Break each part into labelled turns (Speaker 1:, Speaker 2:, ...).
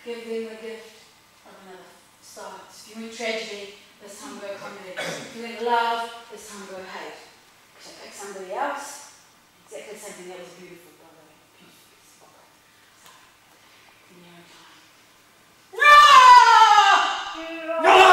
Speaker 1: Give them the gift of another start. If you want tragedy, this time go comedy. If you want love, this time go hate. So pick somebody else. Exactly the same thing. That was beautiful, by the way. Beautiful. So, in your own time.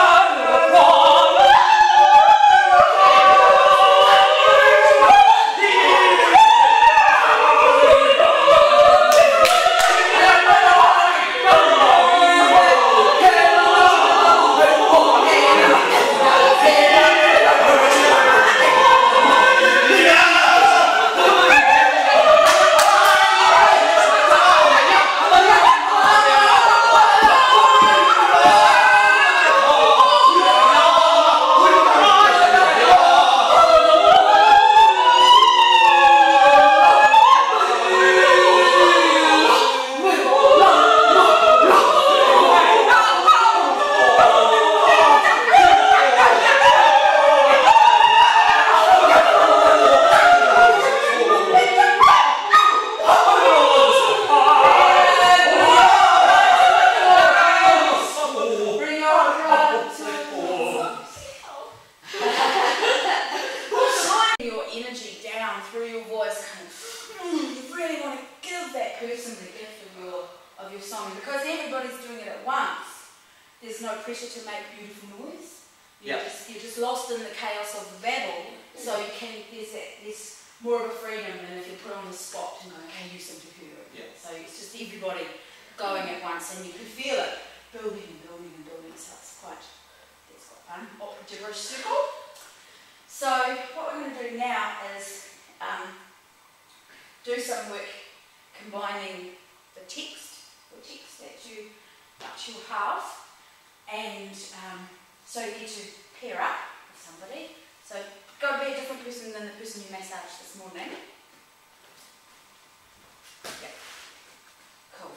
Speaker 1: Because everybody's doing it at once, there's no pressure to make beautiful noise. You're just lost in the chaos of the battle, so you can, there's more of a freedom than if you're put on the spot to know, okay, you sing to her. So it's just everybody going at once, and you can feel it building and building and building, so it's quite fun. Opera gibberish circle. So what we're going to do now is do some work combining the text that you have, and so you get to pair up with somebody. So go be a different person than the person you massaged this morning. Yeah. Cool.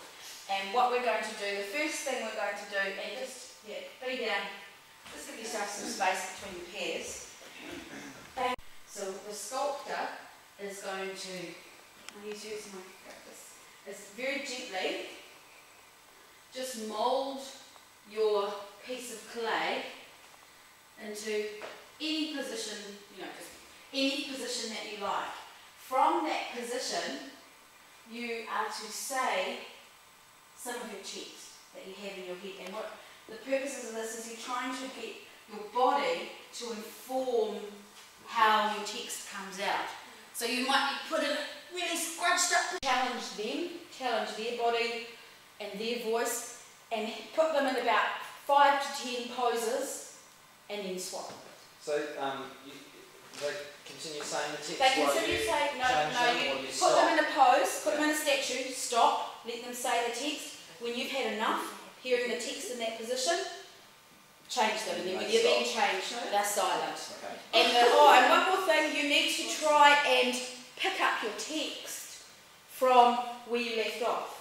Speaker 1: And what we're going to do, the first thing we're going to do, and just be down, just give yourself some space between your pairs. And so the sculptor is going to, I'll use you as my practice, is very gently just mould your piece of clay into any position, just any position that you like. From that position, you are to say some of your text that you have in your head. And what the purposes of this is you're trying to get your body to inform how your text comes out. So you might be put in really scrunched up to challenge them, challenge their body and their voice, and put them in about 5 to 10 poses, and then swap. So
Speaker 2: they continue saying the text.
Speaker 1: They continue saying you put them in a pose, put them in a statue, stop, let them say the text. When you've had enough hearing the text in that position, change them, and then when you're being changed, they're silent. Okay. And one more thing, you need to try and pick up your text from where you left off.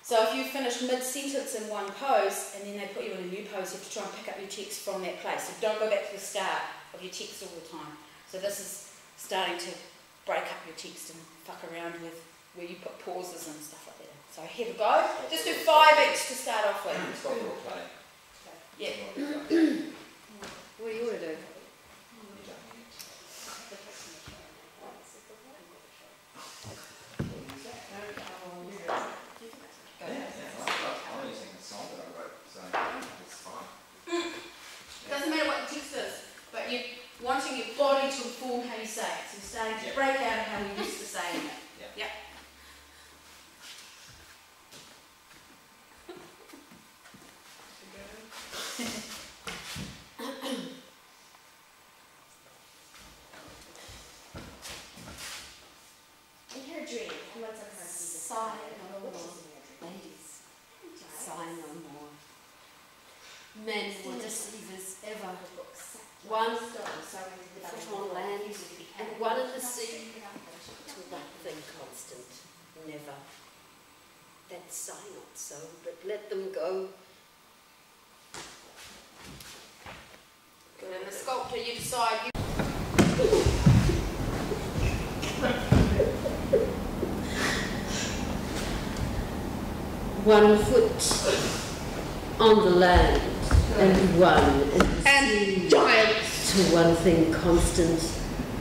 Speaker 1: So if you finish mid-sentence in one pose and then they put you in a new pose, you have to try and pick up your text from that place. So don't go back to the start of your text all the time. So this is starting to break up your text and fuck around with where you put pauses and stuff like that. So have a go. Just do 5 each to start off with. Yeah. What do you want to do? Doesn't matter what the text is, but you're wanting your body to inform how you say it. So you're starting to break out of how we used to saying it. Yep. In her dream, what's a person? Sigh no more. Ladies, sigh no more. Men were deceivers ever. One foot on land and one in the sea. To nothing constant, never. That sigh not so, but let them go. Good. And the sculptor, you decide. One foot
Speaker 3: on the land, and one in the sea,
Speaker 4: giants,
Speaker 3: to one thing constant,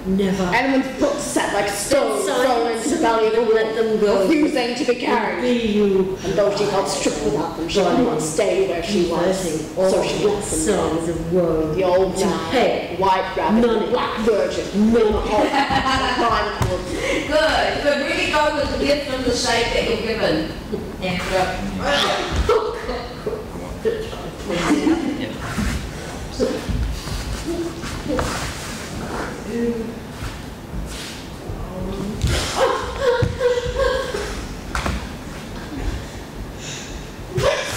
Speaker 3: never.
Speaker 4: and when foot sat like stones thrown into the belly of a
Speaker 3: let them go.
Speaker 4: refusing to be carried.
Speaker 3: Be you.
Speaker 4: And though she felt stripped without them, she could not stay where she was.
Speaker 3: All
Speaker 4: So she left them there.
Speaker 3: songs of woe.
Speaker 4: The old
Speaker 3: to
Speaker 4: man,
Speaker 3: pay
Speaker 4: white rabbit,
Speaker 3: money,
Speaker 4: the black virgin, milk hope,
Speaker 1: Good, good. Really go with the gift of the shape that you're given. Yeah.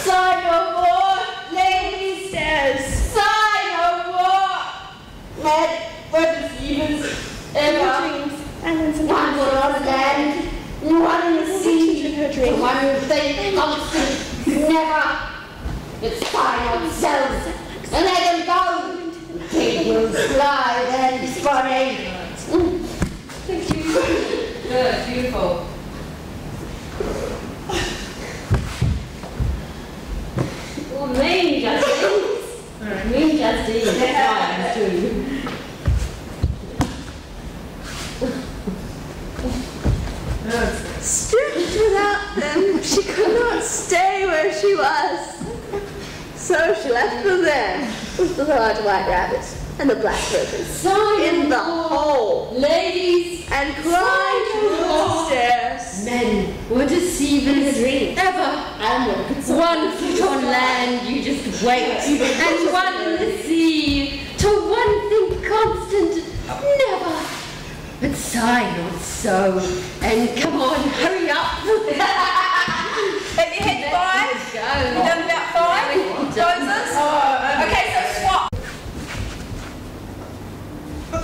Speaker 4: Sigh no more, ladies, says, sigh no more. Let for the Stevens ever. One for on land, one in the sea, one thing constant, never. It's fine ourselves, and let them go. They will slide and funny.
Speaker 1: Thank you. Good, beautiful.
Speaker 3: Well, mean Justine. Mean Justine. Yeah. Too.
Speaker 4: Stripped without them, she could not stay where she was. So she left them there, with the large white rabbit and the black virgin, in the hole,
Speaker 3: Ladies,
Speaker 4: and cried to the stairs.
Speaker 3: men were deceivers ever. One foot on land, you just wait, and one in the sea, to one thing constant, never. But sigh not so, and come on, hurry up.
Speaker 1: Have you had 5?
Speaker 3: Go.
Speaker 1: You done about 5 doses? Okay, so swap.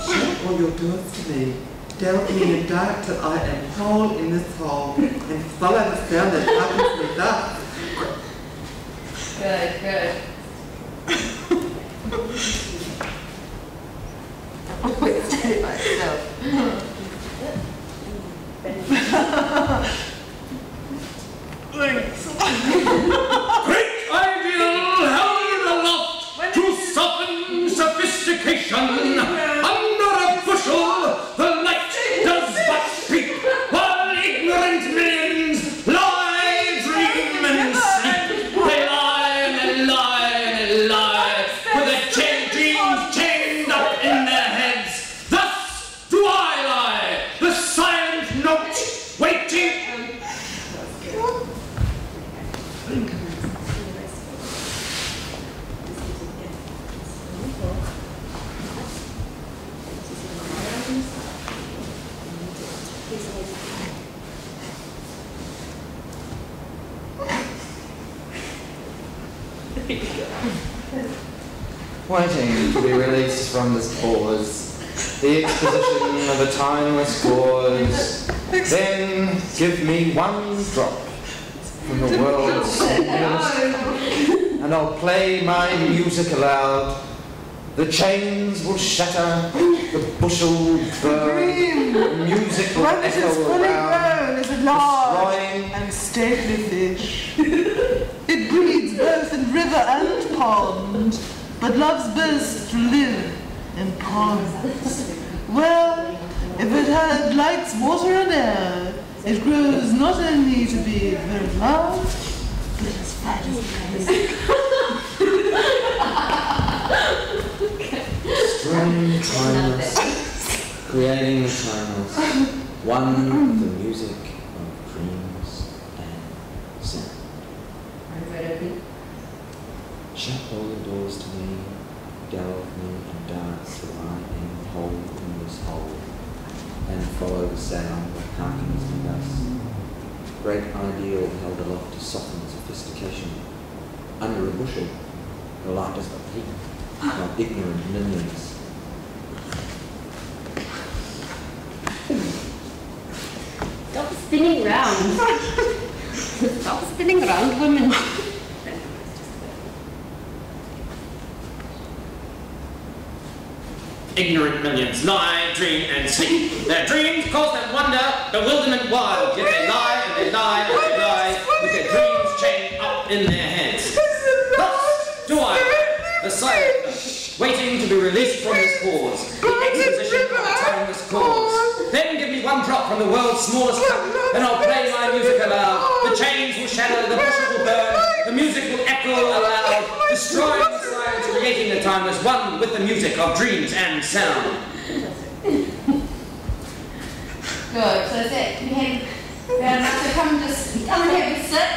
Speaker 5: Shut all your doors to me. Tell me in the dark till I am whole in this hole, and follow the sound that happens me thus.
Speaker 1: Good, good.
Speaker 5: Stay myself.
Speaker 6: Great ideal held aloft to soften sophistication. Under a bushel, the light does but peep, while ignorant millions lie, dream and sleep. They lie and they lie and they lie, with their dreams chained up in their heads. Thus do I lie, the silent note, waiting.
Speaker 2: Waiting to be released from this pause, the exposition of a timeless cause. Then give me one drop from the world's sweetest, and I'll play my music aloud. The chains will shatter, the bushel will burn, the music will echo around,
Speaker 5: Is a large
Speaker 2: destroying
Speaker 5: and stately fish. It breeds both in river and pond, but loves best to live in ponds. Well, if it likes water and air, it grows not only to be very large, but as fat as
Speaker 2: String timeless, creating the timeless, one with the music of dreams and sound. Shut all the doors to me, delve me and dark till I am whole in this hole, and follow the sound that hearkens me thus. Great ideal held aloft to soften sophistication. Under a bushel, the light does but peep, not ignorant millions.
Speaker 3: Stop spinning round. Stop spinning round, women.
Speaker 6: Ignorant millions lie, dream and sleep. Their dreams cause them wonder, bewilderment wild. Yet they lie and they lie and they lie, with their dreams chained up in their heads. Thus do I, the silent note, waiting to be released from this pause, the exposition of a timeless cause. Then give me one drop from the world's smallest cup, and I'll play my music aloud. The chains will shatter, the bushes will burn, the music will echo aloud, destroying the silence, creating the timeless one with the music of dreams and sound.
Speaker 1: Good, so that's it. You have so come and have a sit.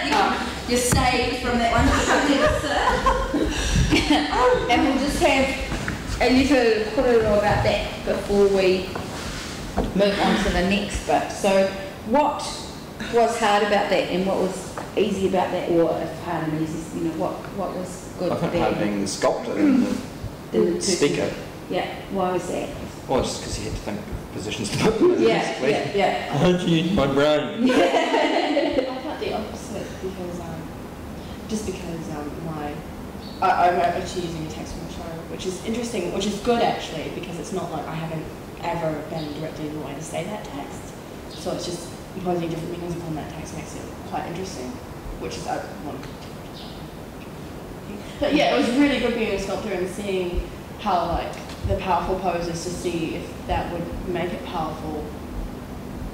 Speaker 1: You're saved from that one. Come and have a sit. And we'll just have a little korero about that before we move on to the next bit. So what was hard about that and what was easy about that, or if hard and easy, you know, what was good
Speaker 2: I
Speaker 1: for
Speaker 2: think hard
Speaker 1: that?
Speaker 2: being the sculptor and the speaker.
Speaker 1: Yeah, why was that?
Speaker 2: Well, just because you had to think of positions to put them in, basically.
Speaker 1: Yeah.
Speaker 2: I had to use my brain.
Speaker 4: I thought the opposite because I'm actually using a text from the show, which is interesting, which is good actually, because it's not like I haven't ever been directly in the way to say that text. So it's just imposing different meanings upon that text makes it quite interesting, which is one. But yeah, it was really good being a sculptor and seeing how like the powerful poses to see if that would make it powerful,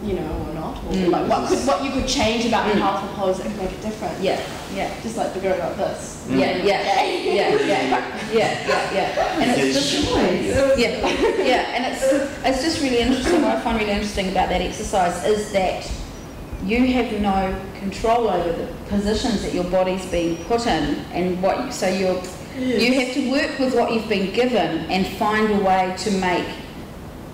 Speaker 4: you know, or not, or like what you could change about the powerful pose that could make it different. Yeah. Just like the girl like this.
Speaker 1: Yeah. And it's just and it's just really interesting. What I find really interesting about that exercise is that you have no control over the positions that your body's being put in, and you have to work with what you've been given and find a way to make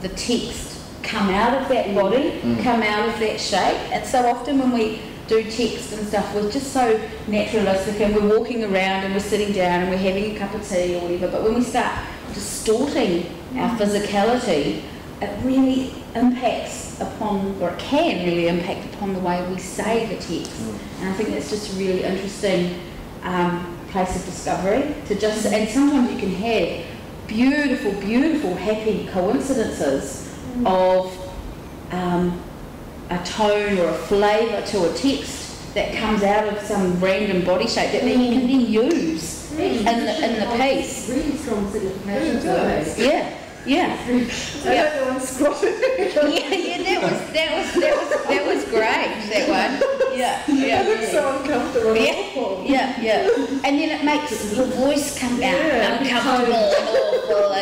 Speaker 1: the text come out of that body, come out of that shape. And so often when we do text and stuff, we're just so naturalistic and we're walking around and we're sitting down and we're having a cup of tea or whatever, but when we start distorting our physicality, it really impacts upon, or it can really impact upon the way we say the text. And I think that's just a really interesting place of discovery to just, and sometimes you can have beautiful, beautiful, happy coincidences of a tone or a flavour to a text that comes out of some random body shape that then you can then use in the piece.
Speaker 3: Really strong signification.
Speaker 1: That was great, that one.
Speaker 5: It looks so uncomfortable.
Speaker 1: And then it makes your voice come out uncomfortable and awful,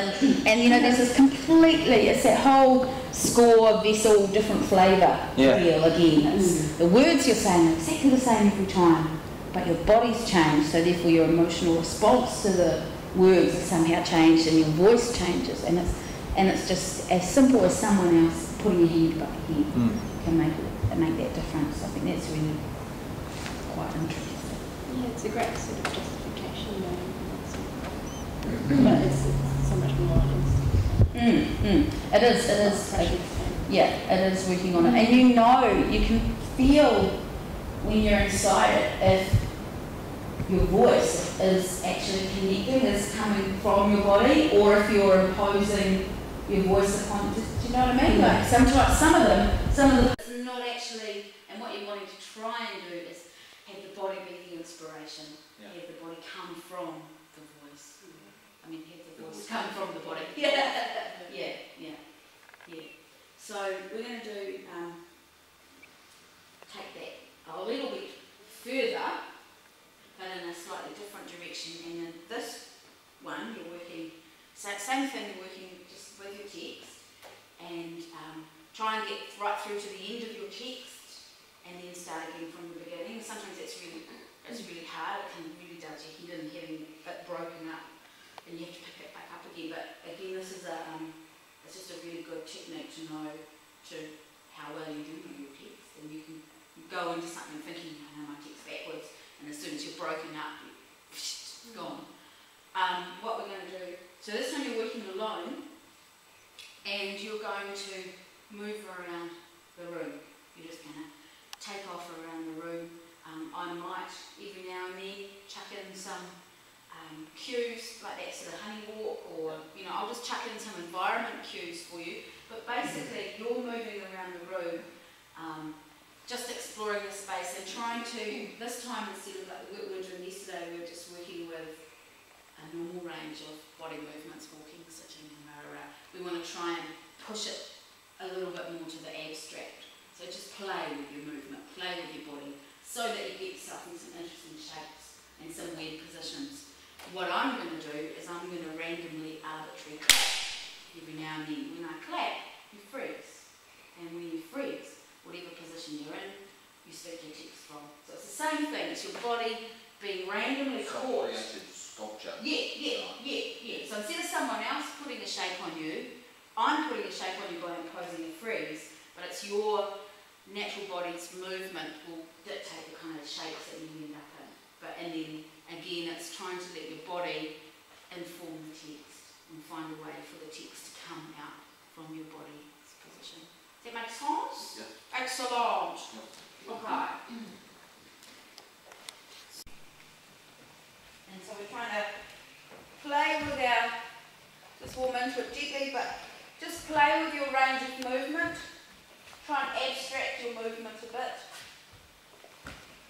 Speaker 1: and you know, there's this completely, it's that whole score, vessel, different flavour feel again. It's the words you're saying are exactly the same every time, but your body's changed, so therefore your emotional response to the words are somehow changed and your voice changes, and it's just as simple as someone else putting a hand above a head can make that difference. I think that's really quite interesting.
Speaker 4: Yeah, it's a great sort of justification but it's so much more honest.
Speaker 1: It is. It is working on it, and you can feel when you're inside it if your voice is actually connecting, is coming from your body, or if you're imposing your voice upon. Do you know what I mean? Like sometimes some of them, it's not actually. And what you're wanting to try and do is have the body be the inspiration, have the body come from the voice. I mean, have the voice come from the body. So we're going to do take that a little bit further, but in a slightly different direction. And in this one, you're working, same thing, you're working just with your text, and try and get right through to the end of your text, and then start again from the beginning. Sometimes it's really hard. It can really does your head in having it broken up, and you have to pick it back up again. But again, this is it's just a really good technique to know how well you do know your text, and you can go into something thinking, I know my text backwards, and as soon as you're broken up, it's gone. What we're going to do, so this time you're working alone, and you're going to move around the room. You're just going to take off around the room. I might, every now and then, chuck in some cues, like that sort of honey walk, or, you know, I'll just chuck in some environment cues for you. But basically, you're moving around the room, just exploring the space and trying to, this time instead of like the work we were doing yesterday, we were just working with range of body movements, walking, sitting, and rah. We want to try and push it a little bit more to the abstract. So just play with your movement, play with your body, so that you get yourself in some interesting shapes and some weird positions. What I'm going to do is I'm going to randomly, arbitrarily clap every now and then. When I clap, you freeze. And when you freeze, whatever position you're in, you stick your text from. So it's the same thing, it's your body being randomly caught.
Speaker 6: Sculpture.
Speaker 1: Yeah. So instead of someone else putting a shape on you, I'm putting a shape on you by imposing a freeze, but it's your natural body's movement will dictate the kind of shapes that you end up in. And then, again, it's trying to let your body inform the text and find a way for the text to come out from your body's position. Does that make sense?
Speaker 6: Yeah.
Speaker 1: Excellent.
Speaker 6: Yeah.
Speaker 1: Okay. And so we're trying to play with just warm into it gently, but just play with your range of movement. Try and abstract your movement a bit.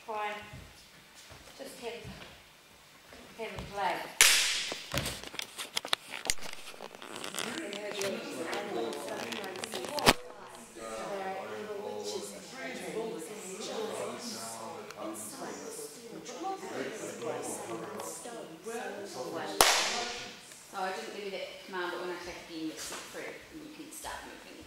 Speaker 1: Try and just have a play. Oh, I didn't give you that command, but when I click again, it's set free and you can start moving again.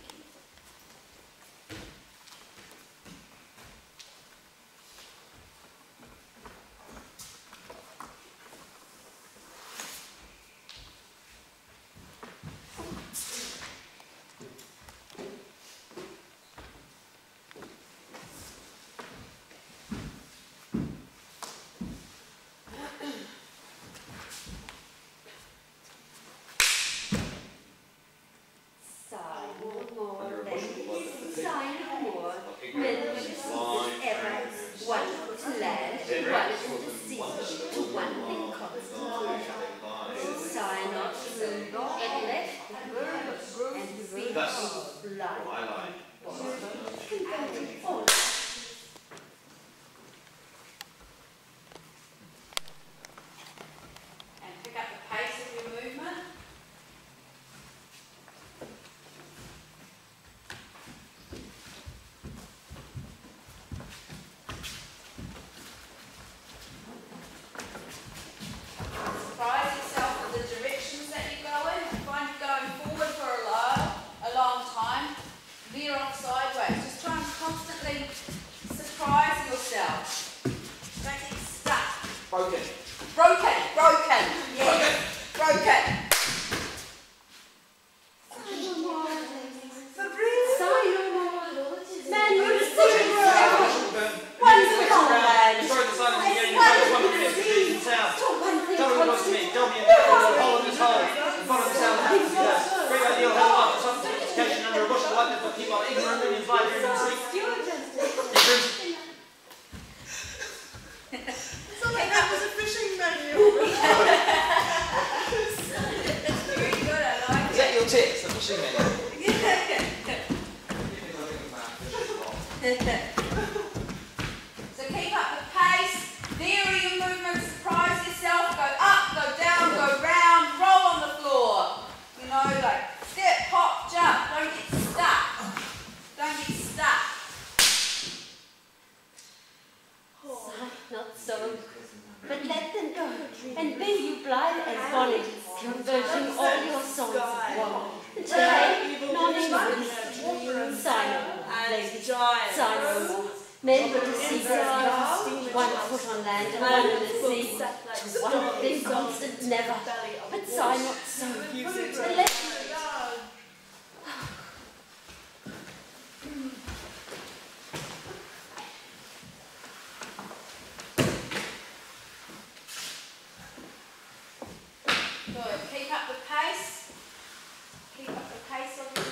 Speaker 1: So keep up the pace, vary your movements, surprise yourself, go up, go down, go round, roll on the floor. You know, like step, hop, jump, don't get stuck. Don't get stuck.
Speaker 3: Not so, but let them go, and be you blithe as bonnet, converting all your songs of woe. Today, non-English, sign no more. Men were deceived one foot on land and one in the sea, to one thing constant never, but sigh not so. The lesson
Speaker 1: Good. Keep up the pace. Keep up the pace of your